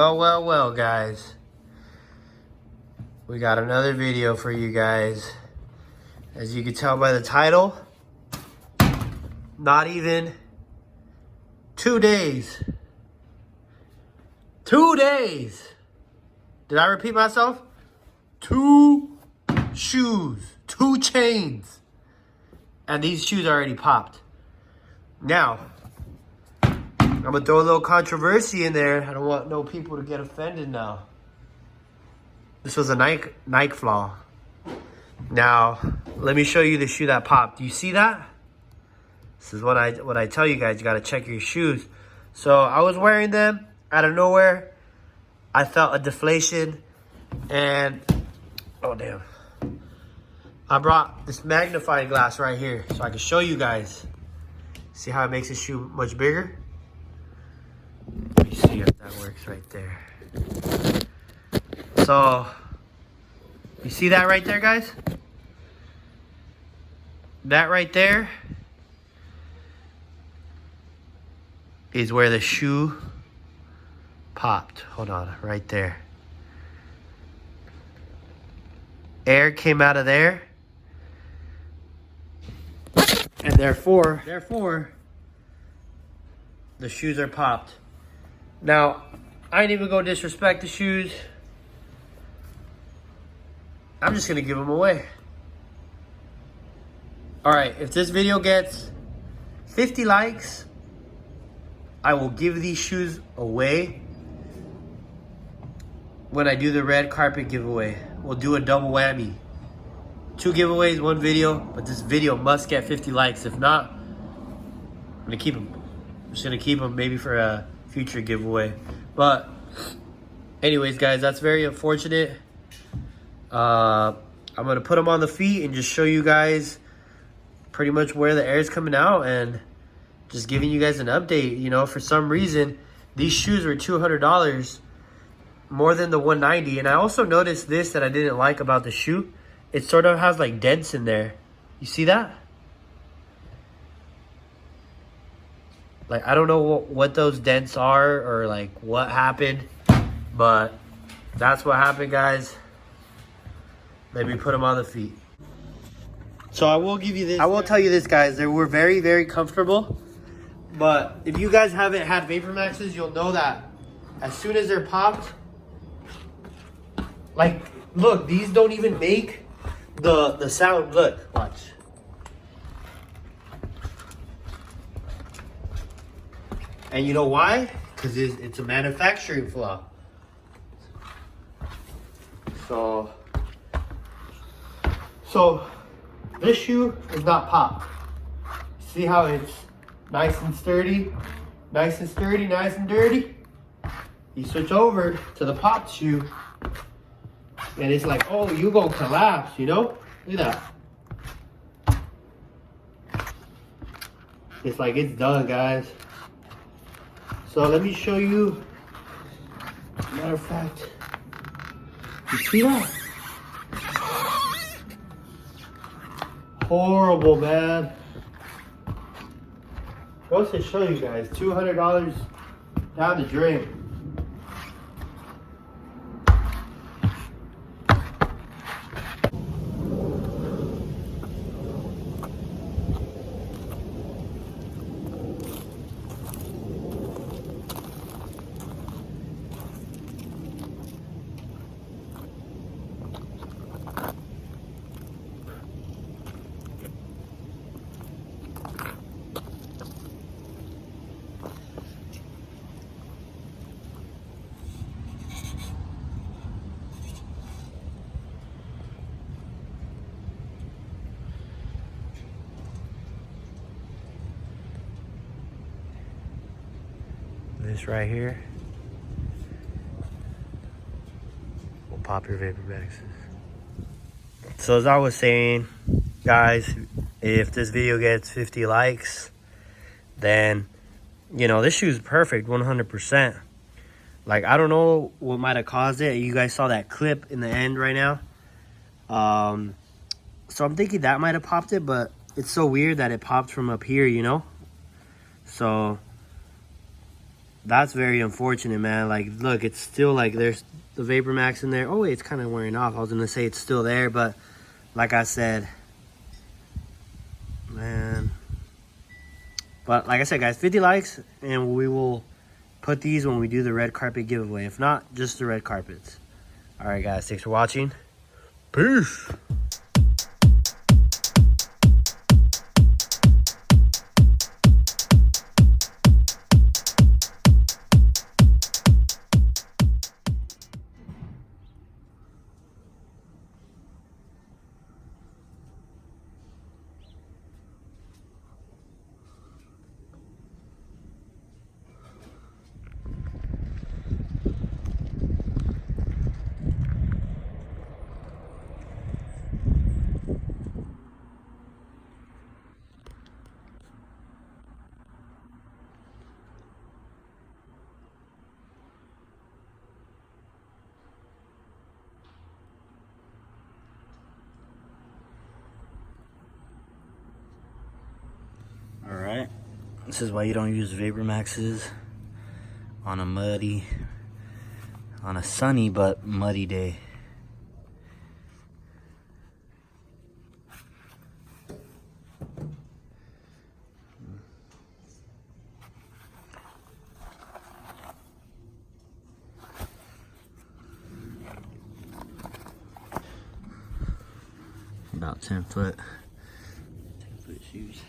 Well, guys. We got another video for you guys. As you can tell by the title, not even 2 days. 2 days. Did I repeat myself? 2 shoes, 2 chains. And these shoes already popped. Now, I'm gonna throw a little controversy in there. I don't want no people to get offended now. This was a Nike flaw. Now, let me show you the shoe that popped. Do you see that? This is what I tell you guys. You gotta check your shoes. So I was wearing them out of nowhere. I felt a deflation, and oh damn! I brought this magnifying glass right here so I can show you guys. See how it makes the shoe much bigger? Let me see if that works right there. So, you see that right there, guys? That right there is where the shoe popped. Hold on, right there. Air came out of there. And therefore, the shoes are popped. Now, I ain't even gonna disrespect the shoes. I'm just gonna give them away. All right, if this video gets 50 likes, I will give these shoes away when I do the red carpet giveaway. We'll do a double whammy. 2 giveaways, 1 video, but this video must get 50 likes. If not, I'm gonna keep them. I'm just gonna keep them maybe for a future giveaway. But anyways, guys, that's very unfortunate. I'm gonna put them on the feet and just show you guys pretty much where the air is coming out and just giving you guys an update. You know, for some reason, these shoes were $200 more than the $190. And I also noticed this that I didn't like about the shoe. It sort of has like dents in there. You see that? Like, I don't know what those dents are or like what happened, but that's what happened, guys. Let me put them on the feet. So I will give you this. I will tell you this, guys. They were very, very comfortable. But if you guys haven't had VaporMaxes, you'll know that as soon as they're popped, like, look, these don't even make the sound. Look, watch. And you know why? Because it's a manufacturing flaw. So this shoe is not popped. See how it's nice and sturdy, nice and sturdy, nice and dirty? You switch over to the popped shoe, and it's like, oh, you gonna collapse, you know? Look at that. It's like it's done, guys. So let me show you. Matter of fact, you see that? Horrible, man. Goes to show you guys, $200 down the drain. This right here will pop your VaporMaxes. So as I was saying, guys, if this video gets 50 likes, then, you know, this shoe's perfect 100%. Like, I don't know what might have caused it. You guys saw that clip in the end right now. So I'm thinking that might have popped it, but it's so weird that it popped from up here, you know? So That's very unfortunate, man. Like, look, it's still like there's the VaporMax in there. Oh, wait, it's kind of wearing off. I was gonna say it's still there, but like I said, man. But like I said, guys, 50 likes, and we will put these when we do the red carpet giveaway. If not, just the red carpets. All right, guys, thanks for watching. Peace. All right, this is why you don't use VaporMaxes on a sunny but muddy day. About 10 foot shoes.